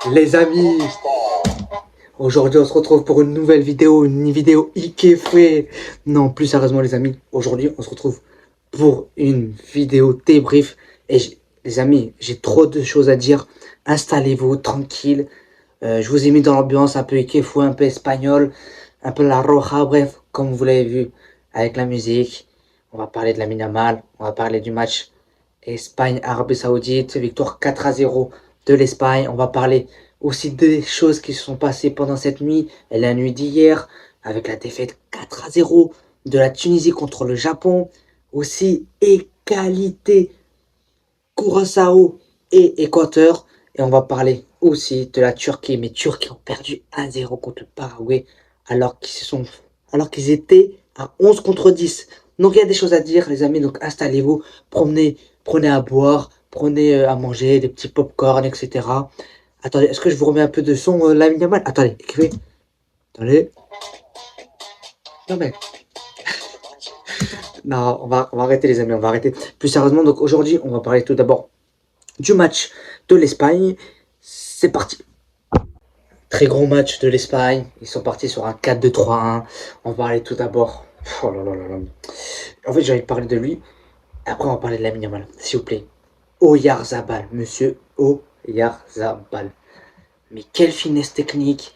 Les amis, aujourd'hui on se retrouve pour une nouvelle vidéo, une vidéo Ikefoué. Non, plus sérieusement les amis, aujourd'hui on se retrouve pour une vidéo débrief. Et les amis, j'ai trop de choses à dire. Installez-vous tranquille. Je vous ai mis dans l'ambiance un peu Ikefoué, un peu espagnol, un peu la roja, bref, comme vous l'avez vu avec la musique. On va parler de la Yamal, on va parler du match Espagne-Arabie Saoudite, victoire 4-0 de l'Espagne. On va parler aussi des choses qui se sont passées pendant cette nuit et la nuit d'hier, avec la défaite 4-0 de la Tunisie contre le Japon. Aussi égalité Curaçao et Équateur. Et on va parler aussi de la Turquie. Mais Turquie ont perdu 1-0 contre le Paraguay alors qu'ils étaient à 11 contre 10. Donc il y a des choses à dire les amis. Donc installez-vous, prenez à boire, prenez à manger, des petits pop-corn, etc. Attendez, est-ce que je vous remets un peu de son Lamine Yamal? Attendez, écrivez. Attendez. Non mais... Non, on va arrêter les amis, on va arrêter. Plus sérieusement, donc aujourd'hui, on va parler tout d'abord du match de l'Espagne. C'est parti. Très gros match de l'Espagne. Ils sont partis sur un 4-2-3-1. On va parler tout d'abord. Oh là là là là. En fait, j'ai envie de parler de lui. Après, on va parler de Lamine Yamal, s'il vous plaît. Oyarzabal, monsieur Oyarzabal. Mais quelle finesse technique.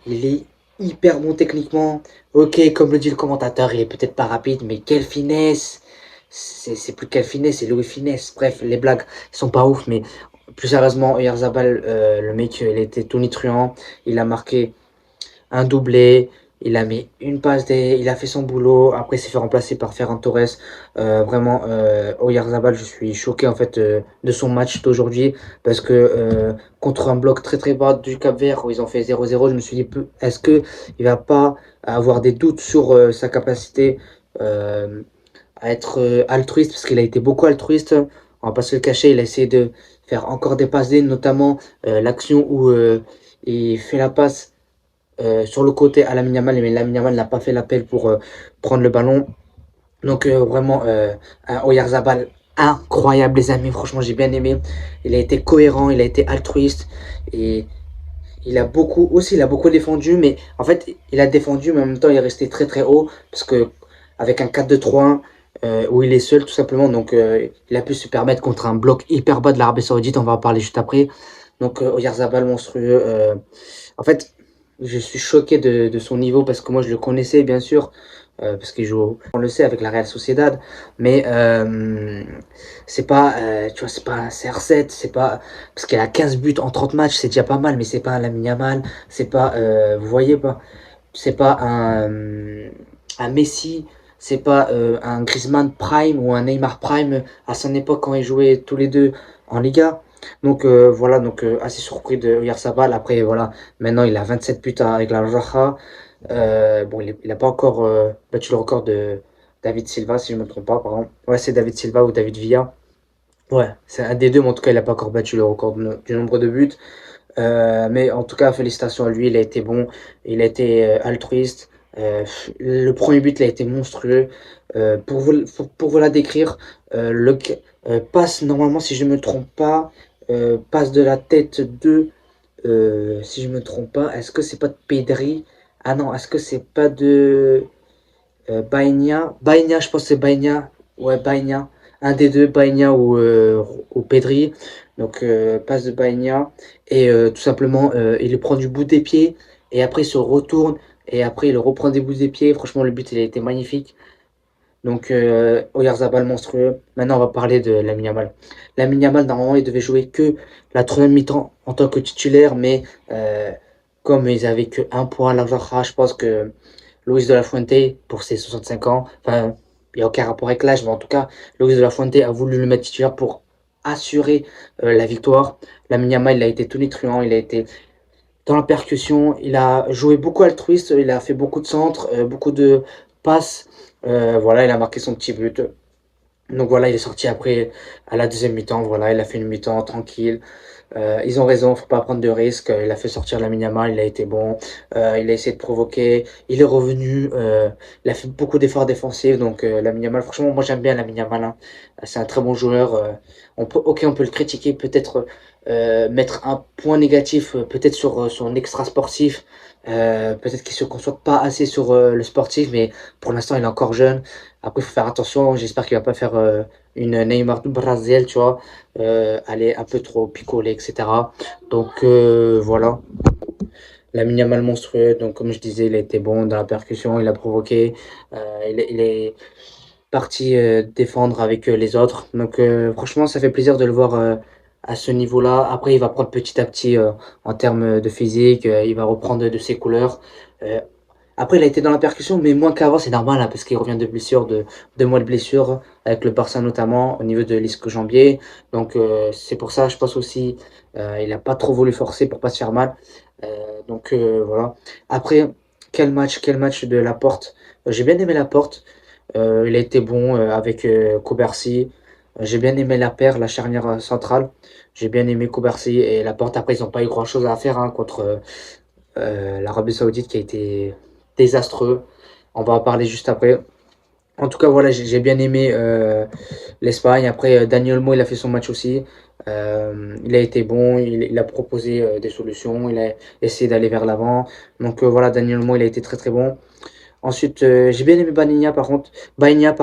Il est hyper bon techniquement. Ok, comme le dit le commentateur, il est peut-être pas rapide, mais quelle finesse. C'est plus quelle finesse, c'est Louis Finesse. Bref, les blagues, ils sont pas ouf, mais plus sérieusement, Oyarzabal, le mec, il était tonitruant. Il a marqué un doublé. Il a mis une passe il a fait son boulot. Après, il s'est fait remplacer par Ferran Torres. Vraiment, Oyarzabal, je suis choqué en fait de son match d'aujourd'hui parce que contre un bloc très très bas du Cap-Vert où ils ont fait 0-0, je me suis dit est-ce que il va pas avoir des doutes sur sa capacité euh, à être altruiste parce qu'il a été beaucoup altruiste. On va pas se le cacher, il a essayé de faire encore des passes D, notamment l'action où il fait la passe sur le côté à Lamine Yamal, mais Lamine Yamal n'a pas fait l'appel pour prendre le ballon. Donc vraiment, un Oyarzabal incroyable les amis, franchement j'ai bien aimé. Il a été cohérent, il a été altruiste et il a beaucoup défendu, mais en fait il a défendu, mais en même temps il est resté très très haut parce que avec un 4-2-3-1 où il est seul tout simplement, donc il a pu se permettre contre un bloc hyper bas de l'Arabie Saoudite, on va en parler juste après. Donc Oyarzabal monstrueux. En fait, je suis choqué de son niveau parce que moi je le connaissais bien sûr, parce qu'il joue, on le sait, avec la Real Sociedad, mais c'est pas, tu vois, c'est pas un CR7, c'est pas, parce qu'il a 15 buts en 30 matchs, c'est déjà pas mal, mais c'est pas un Lamine Yamal, c'est pas, vous voyez pas, c'est pas un Messi, c'est pas un Griezmann Prime ou un Neymar Prime à son époque quand ils jouaient tous les deux en Liga. Donc voilà, donc assez surpris de Oyarzabal. Après voilà, maintenant il a 27 buts avec la Raja. Bon, il a pas encore battu le record de David Silva, si je ne me trompe pas, pardon. Ouais, c'est David Silva ou David Villa. Ouais, c'est un des deux, mais en tout cas, il n'a pas encore battu le record du nombre de buts. Mais en tout cas, félicitations à lui, il a été bon, il a été altruiste. Le premier but, il a été monstrueux. Pour vous la décrire, passe normalement, si je ne me trompe pas, passe de la tête de, si je me trompe pas, est-ce que c'est pas de Pedri? Ah non, est-ce que c'est pas de Baïnia? Baïnia, je pense que c'est Baïnia. Ouais, Baïnia. Un des deux, Baïnia ou Pedri. Donc, passe de Baïnia. Et tout simplement, il le prend du bout des pieds. Et après, il se retourne. Et après, il le reprend des bouts des pieds. Franchement, le but, il a été magnifique. Donc, Oyarzabal monstrueux. Maintenant, on va parler de Lamine Yamal. Lamine Yamal, normalement, il devait jouer que la troisième mi-temps en tant que titulaire. Mais comme ils avaient que un point à la Zaha, je pense que Luis de la Fuente, pour ses 65 ans, enfin, il n'y a aucun rapport avec l'âge, mais en tout cas, Luis de la Fuente a voulu le mettre titulaire pour assurer la victoire. Lamine Yamal, il a été tonitruant, il a été dans la percussion, il a joué beaucoup altruiste, il a fait beaucoup de centres, beaucoup de passes. Voilà, il a marqué son petit but. Donc voilà, il est sorti après à la deuxième mi-temps. Voilà, il a fait une mi-temps tranquille. Ils ont raison, faut pas prendre de risques. Il a fait sortir Lamine Yamal, il a été bon. Il a essayé de provoquer. Il est revenu. Il a fait beaucoup d'efforts défensifs. Donc Lamine Yamal, franchement, moi j'aime bien Lamine Yamal, hein. C'est un très bon joueur. Ok, on peut le critiquer peut-être mettre un point négatif peut-être sur son extra sportif. Peut-être qu'il se concentre pas assez sur le sportif, mais pour l'instant il est encore jeune. Après, il faut faire attention. J'espère qu'il va pas faire une Neymar du Brésil, tu vois, aller un peu trop picoler, etc. Donc voilà. Lamine Yamal monstrueux, donc comme je disais, il a été bon dans la percussion, il a provoqué, il est parti défendre avec les autres. Donc franchement, ça fait plaisir de le voir à ce niveau-là. Après, il va prendre petit à petit en termes de physique, il va reprendre de ses couleurs. Euh, Après, il a été dans la percussion, mais moins qu'avant, c'est normal, hein, parce qu'il revient de blessure, de 2 mois de blessure, avec le Barça notamment, au niveau de l'ischio-jambier. Donc c'est pour ça, je pense aussi, il n'a pas trop voulu forcer pour pas se faire mal. Donc voilà. Après, quel match de Laporte. J'ai bien aimé Laporte. Il a été bon avec Kobersi. J'ai bien aimé la paire, la charnière centrale. J'ai bien aimé Kobersi et Laporte. Après, ils n'ont pas eu grand-chose à faire hein, contre l'Arabie Saoudite qui a été désastreux. On va en parler juste après. En tout cas, voilà, j'ai bien aimé l'Espagne. Après, Daniel Mo, il a fait son match aussi. Il a été bon, il a proposé des solutions, il a essayé d'aller vers l'avant. Donc voilà, Daniel Mo, il a été très très bon. Ensuite, j'ai bien aimé Baigna par contre. Baigna,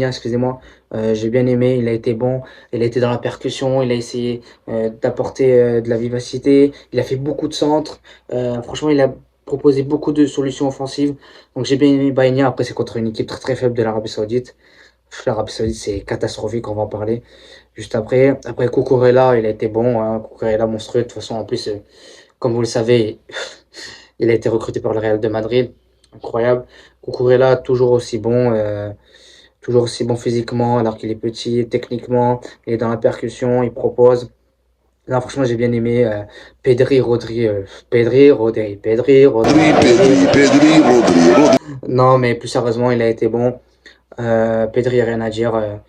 excusez-moi. J'ai bien aimé, il a été bon. Il a été dans la percussion, il a essayé d'apporter de la vivacité. Il a fait beaucoup de centres. Franchement, il a proposé beaucoup de solutions offensives. Donc j'ai bien aimé Baigna. Après, c'est contre une équipe très très faible de l'Arabie Saoudite. L'Arabie Saoudite, c'est catastrophique, on va en parler juste après. Après, Cucurella, il a été bon. Hein. Cucurella, monstrueux. De toute façon, en plus, comme vous le savez, il a été recruté par le Real de Madrid. Incroyable. Cucurella, toujours aussi bon physiquement, alors qu'il est petit, techniquement, il est dans la percussion, il propose. Là, franchement, j'ai bien aimé Pedri, Rodri, Rodri. Non, mais plus sérieusement, il a été bon. Pedri, rien à dire.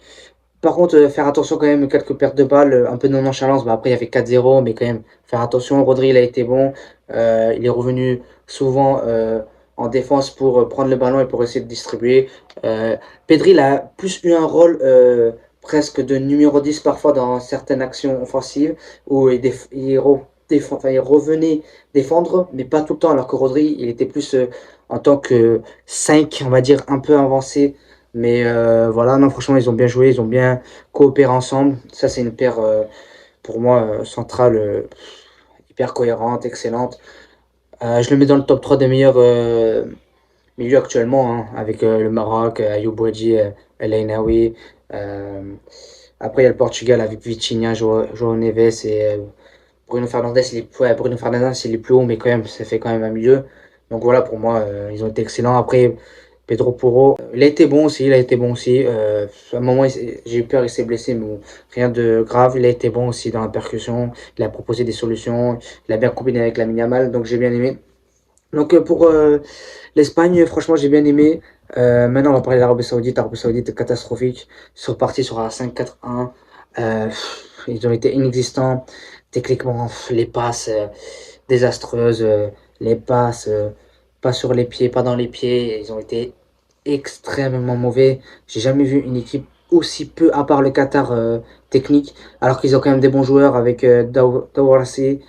Par contre, faire attention quand même, quelques pertes de balles, un peu de nonchalance. Bah, après, il y avait 4-0, mais quand même, faire attention. Rodri, il a été bon. Il est revenu souvent en défense pour prendre le ballon et pour essayer de distribuer. Pedri, il a plus eu un rôle presque de numéro 10 parfois dans certaines actions offensives où enfin, il revenait défendre, mais pas tout le temps. Alors que Rodri, il était plus en tant que 5 on va dire, un peu avancé mais voilà, non, franchement, ils ont bien joué, ils ont bien coopéré ensemble. Ça, c'est une paire, pour moi, centrale, hyper cohérente, excellente. Je le mets dans le top 3 des meilleurs milieux actuellement, hein, avec le Maroc, Ayoub Boadi, El Ainaoui. Euh, Après, il y a le Portugal avec Vitinha, João Neves et Bruno Fernandes. Bruno Fernandes, il est plus haut, mais quand même, ça fait quand même un milieu. Donc voilà, pour moi, ils ont été excellents. Après, Pedro Porro, il a été bon aussi, il a été bon aussi. À un moment, j'ai eu peur, il s'est blessé, mais bon, rien de grave. Il a été bon aussi dans la percussion. Il a proposé des solutions. Il a bien combiné avec la Yamal, donc j'ai bien aimé. Donc pour l'Espagne, franchement, j'ai bien aimé. Maintenant, on va parler de l'Arabie Saoudite. L'Arabie Saoudite est catastrophique. Ils sont partis sur un 5-4-1. Ils ont été inexistants. Techniquement, les passes désastreuses. Les passes pas sur les pieds, pas dans les pieds. Ils ont été extrêmement mauvais. J'ai jamais vu une équipe aussi peu, à part le Qatar technique, alors qu'ils ont quand même des bons joueurs avec Dawsari,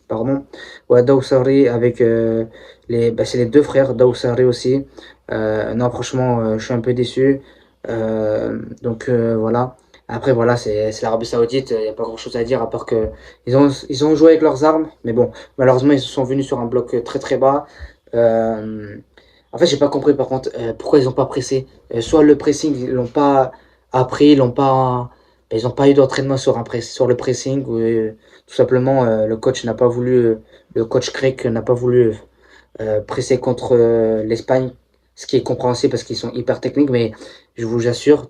pardon. Ouais, Dawsari avec c'est les deux frères Dawsari aussi. Non, franchement, je suis un peu déçu. Donc voilà. Après, voilà, c'est l'Arabie Saoudite, il n'y a pas grand-chose à dire à part que ils ont joué avec leurs armes, mais bon, malheureusement, ils sont venus sur un bloc très très bas. Euh, En fait, j'ai pas compris par contre pourquoi ils ont pas pressé. Soit le pressing, ils l'ont pas appris, ils ont pas eu d'entraînement sur sur le pressing, ou tout simplement le coach n'a pas voulu, le coach grec n'a pas voulu presser contre l'Espagne, ce qui est compréhensible parce qu'ils sont hyper techniques, mais je vous assure,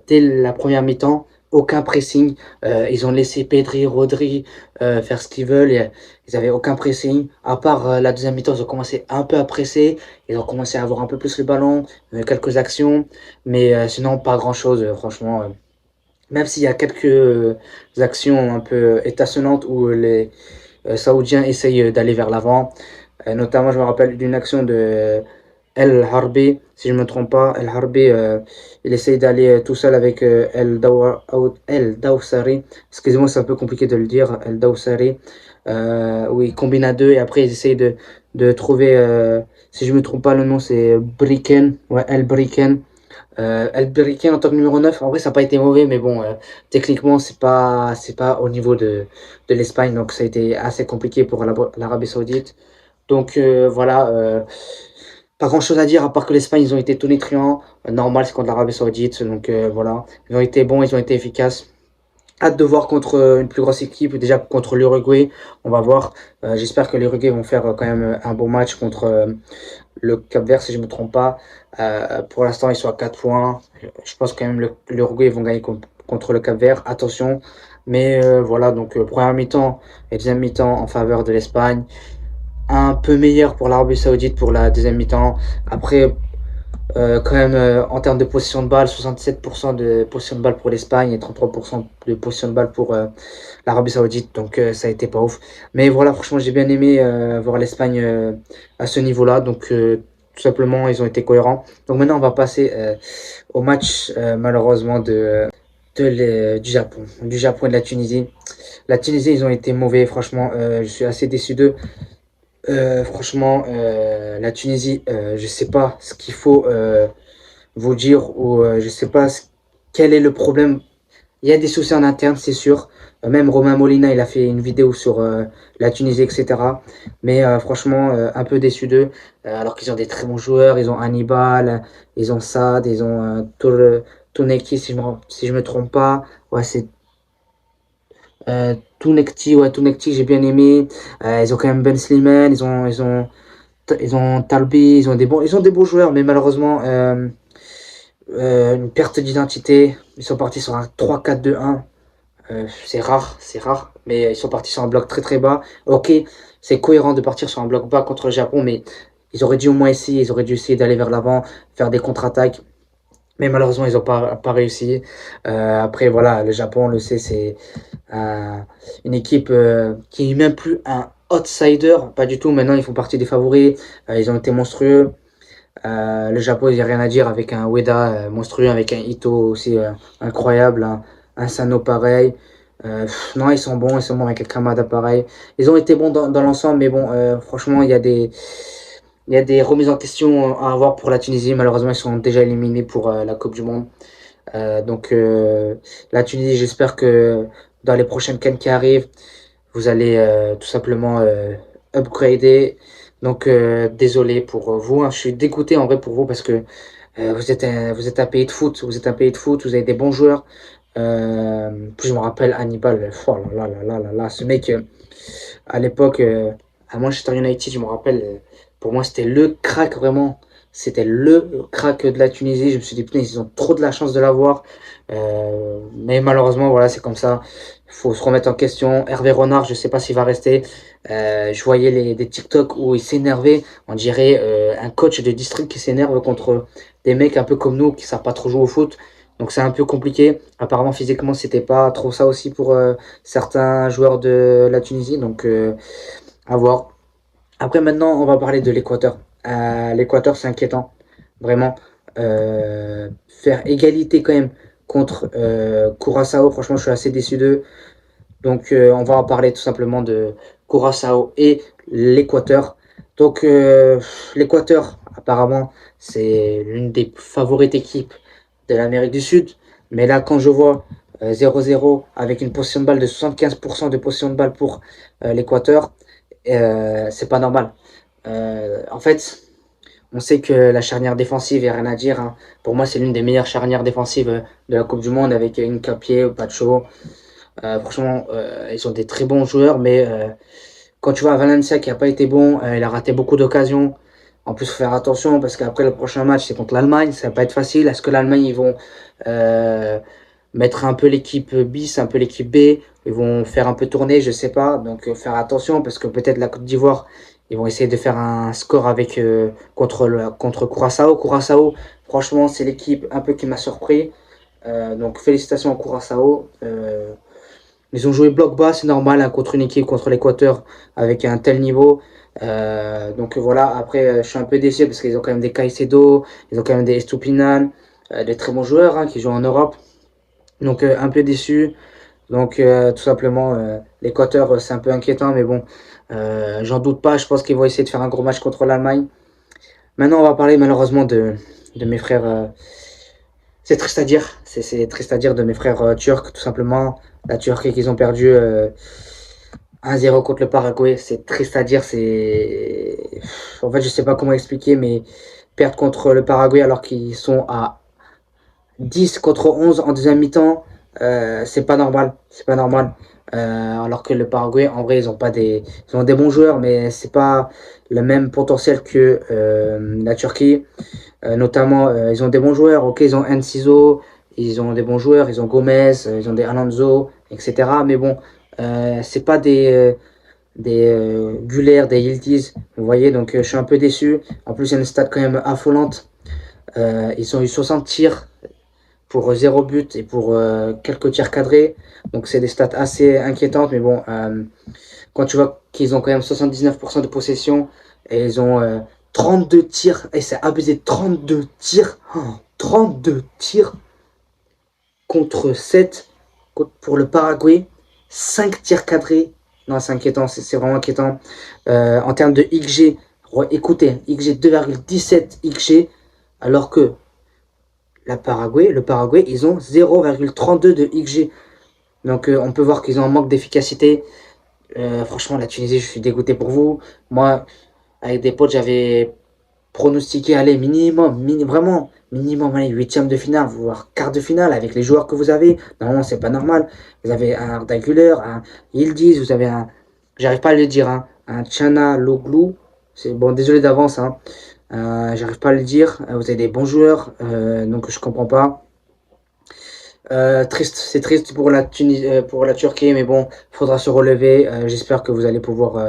dès la première mi-temps, aucun pressing. Ils ont laissé Pedri, Rodri faire ce qu'ils veulent. Ils avaient aucun pressing. À part la deuxième mi-temps, ils ont commencé un peu à presser. Ils ont commencé à avoir un peu plus le ballon, quelques actions, mais sinon pas grand-chose, franchement. Même s'il y a quelques actions un peu étonnantes où les Saoudiens essayent d'aller vers l'avant. Notamment, je me rappelle d'une action de El Harbi, si je ne me trompe pas. El Harbi, il essaye d'aller tout seul avec El Dawsari. Excusez-moi, c'est un peu compliqué de le dire. El Dawsari. Où il combine à deux et après ils essayent de trouver, si je ne me trompe pas, le nom c'est Briken. Ouais, El Briken. El Briken en tant que numéro 9 en vrai, ça n'a pas été mauvais, mais bon, techniquement, c'est pas au niveau de l'Espagne, donc ça a été assez compliqué pour l'Arabie Saoudite. Donc voilà, pas grand chose à dire à part que l'Espagne ils ont été tonitruants. Normal, c'est contre l'Arabie Saoudite, donc voilà. Ils ont été bons, ils ont été efficaces. Hâte de voir contre une plus grosse équipe, déjà contre l'Uruguay, on va voir. J'espère que les Uruguay vont faire quand même un bon match contre le Cap-Vert, si je ne me trompe pas. Pour l'instant, ils sont à 4 points. Je pense quand même l'Uruguay vont gagner contre le Cap-Vert. Attention. Mais voilà, donc première mi-temps et deuxième mi-temps en faveur de l'Espagne. Un peu meilleur pour l'Arabie Saoudite pour la deuxième mi-temps. Après, quand même, en termes de possession de balle, 67% de possession de balle pour l'Espagne et 33% de possession de balle pour l'Arabie Saoudite. Donc ça a été pas ouf. Mais voilà, franchement, j'ai bien aimé voir l'Espagne à ce niveau-là. Donc tout simplement, ils ont été cohérents. Donc maintenant, on va passer au match malheureusement du Japon. Du Japon et de la Tunisie. La Tunisie, ils ont été mauvais. Franchement, je suis assez déçu d'eux. Franchement, la Tunisie, je sais pas ce qu'il faut vous dire ou je sais pas quel est le problème. Il y a des soucis en interne, c'est sûr. Même Romain Molina, il a fait une vidéo sur la Tunisie, etc. Mais franchement, un peu déçu d'eux. Alors qu'ils ont des très bons joueurs. Ils ont Hannibal, ils ont Sad, ils ont Touneki, si je me trompe pas. Ouais, c'est Tounekti, ouais, Tounekti, j'ai bien aimé. Ils ont quand même Ben Slimane, ils ont Talbi, ils ont des beaux joueurs, mais malheureusement, une perte d'identité. Ils sont partis sur un 3-4-2-1. C'est rare, c'est rare, mais ils sont partis sur un bloc très très bas. Ok, c'est cohérent de partir sur un bloc bas contre le Japon, mais ils auraient dû au moins essayer, ils auraient dû essayer d'aller vers l'avant, faire des contre-attaques. Mais malheureusement, ils n'ont pas réussi. Après, voilà, le Japon, on le sait, c'est un- une équipe qui n'est même plus un outsider, pas du tout. Maintenant, ils font partie des favoris. Ils ont été monstrueux. Le Japon, il n'y a rien à dire avec un Ueda monstrueux, avec un Ito aussi incroyable, un Sano pareil. Non, ils sont bons avec un Kamada pareil. Ils ont été bons dans l'ensemble, mais bon, franchement, il y a des remises en question à avoir pour la Tunisie. Malheureusement, ils sont déjà éliminés pour la Coupe du Monde. Donc, la Tunisie, j'espère que dans les prochaines CAN qui arrivent, vous allez tout simplement upgrader. Donc, désolé pour vous, hein. Je suis dégoûté en vrai pour vous parce que vous êtes un pays de foot. Vous êtes un pays de foot, vous avez des bons joueurs. Puis je me rappelle Hannibal, oh là là là là là là, ce mec, à l'époque, à Manchester United, je me rappelle, pour moi c'était le crack vraiment. C'était le crack de la Tunisie. Je me suis dit, putain, ils ont trop de la chance de l'avoir. Mais malheureusement, voilà, c'est comme ça. Il faut se remettre en question. Hervé Renard, je sais pas s'il va rester. Je voyais des TikTok où il s'énervait. On dirait un coach de district qui s'énerve contre des mecs un peu comme nous qui savent pas trop jouer au foot. Donc c'est un peu compliqué. Apparemment physiquement c'était pas trop ça aussi pour certains joueurs de la Tunisie. Donc à voir. Après maintenant on va parler de l'Équateur. L'Équateur c'est inquiétant. Vraiment. Faire égalité quand même contre Curaçao. Franchement je suis assez déçu d'eux. Donc on va en parler tout simplement de Curaçao et l'Équateur. Donc l'Équateur apparemment c'est l'une des favorites équipes de l'Amérique du Sud. Mais là, quand je vois 0-0 avec une possession de balle de 75% de possession de balle pour l'Équateur, c'est pas normal. En fait, on sait que la charnière défensive, il n'y a rien à dire, hein. Pour moi, c'est l'une des meilleures charnières défensives de la Coupe du Monde avec Hincapié, Pacho. Franchement, ils ont des très bons joueurs, mais quand tu vois Valencia qui n'a pas été bon, il a raté beaucoup d'occasions. En plus, il faut faire attention parce qu'après le prochain match, c'est contre l'Allemagne. Ça va pas être facile. Est-ce que l'Allemagne, ils vont euh, mettre un peu l'équipe bis, un peu l'équipe B? Ils vont faire un peu tourner, je sais pas. Donc, faire attention parce que peut-être la Côte d'Ivoire, ils vont essayer de faire un score avec contre Curaçao. Curaçao, franchement, c'est l'équipe un peu qui m'a surpris. Donc, félicitations à Curaçao. Ils ont joué bloc bas, c'est normal, hein, contre une équipe, contre l'Équateur, avec un tel niveau. Donc voilà, après, je suis un peu déçu parce qu'ils ont quand même des Caicedo, ils ont quand même des Estupinan, des très bons joueurs hein, qui jouent en Europe. Donc un peu déçu. Donc tout simplement, l'Équateur, c'est un peu inquiétant, mais bon, j'en doute pas. Je pense qu'ils vont essayer de faire un gros match contre l'Allemagne. Maintenant, on va parler malheureusement de mes frères. C'est triste à dire. C'est triste à dire de mes frères turcs, tout simplement. La Turquie qu'ils ont perdu 1-0 contre le Paraguay. C'est triste à dire. En fait, je sais pas comment expliquer, mais perdre contre le Paraguay alors qu'ils sont à 10 contre 11 en deuxième mi-temps, c'est pas normal. C'est pas normal. Alors que le Paraguay, en vrai, ils ont des bons joueurs, mais c'est pas le même potentiel que la Turquie. Notamment, ils ont des bons joueurs. Ok, ils ont Enciso, ils ont des bons joueurs, ils ont Gomez, ils ont des Alonso, etc. Mais bon, c'est pas des Güler, des Yildiz. Vous voyez, donc je suis un peu déçu. En plus, il y a une stat quand même affolante. Ils ont eu 60 tirs pour 0 but et pour quelques tirs cadrés. Donc c'est des stats assez inquiétantes. Mais bon, quand tu vois qu'ils ont quand même 79% de possession et ils ont 32 tirs, et c'est abusé, 32 tirs, 32 tirs contre 7 pour le Paraguay, 5 tirs cadrés. Non, c'est inquiétant, c'est vraiment inquiétant. En termes de XG, écoutez, XG 2,17 XG, alors que le Paraguay, ils ont 0,32 de XG. Donc on peut voir qu'ils ont un manque d'efficacité. Franchement, la Tunisie, je suis dégoûté pour vous. Moi, avec des potes, j'avais pronostiqué, allez, vraiment, minimum, allez, huitième de finale, voire quart de finale, avec les joueurs que vous avez. Normalement, c'est pas normal. Vous avez un Arda Güler, un Yildiz, vous avez un, j'arrive pas à le dire, hein, un Tchana Loglu. C'est bon, désolé d'avance, hein. J'arrive pas à le dire. Vous avez des bons joueurs, donc je comprends pas. Triste, c'est triste pour pour la Turquie, mais bon, faudra se relever. J'espère que vous allez pouvoir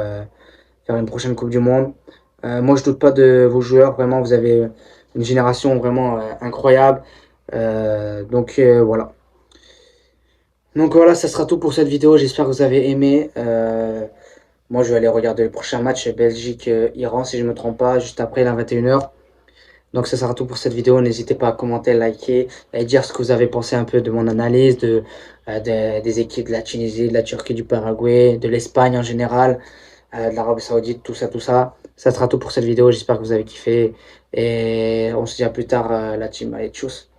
faire une prochaine Coupe du Monde. Moi, je doute pas de vos joueurs. Vraiment, vous avez une génération vraiment incroyable. Voilà. Donc voilà, ça sera tout pour cette vidéo. J'espère que vous avez aimé. Moi, je vais aller regarder le prochain match Belgique-Iran, si je ne me trompe pas, juste après la 21h. Donc ça sera tout pour cette vidéo. N'hésitez pas à commenter, liker et dire ce que vous avez pensé un peu de mon analyse des équipes de la Tunisie, de la Turquie, du Paraguay, de l'Espagne en général, de l'Arabie Saoudite, tout ça, tout ça. Ça sera tout pour cette vidéo. J'espère que vous avez kiffé et on se dit à plus tard la team. Allez, tchuss.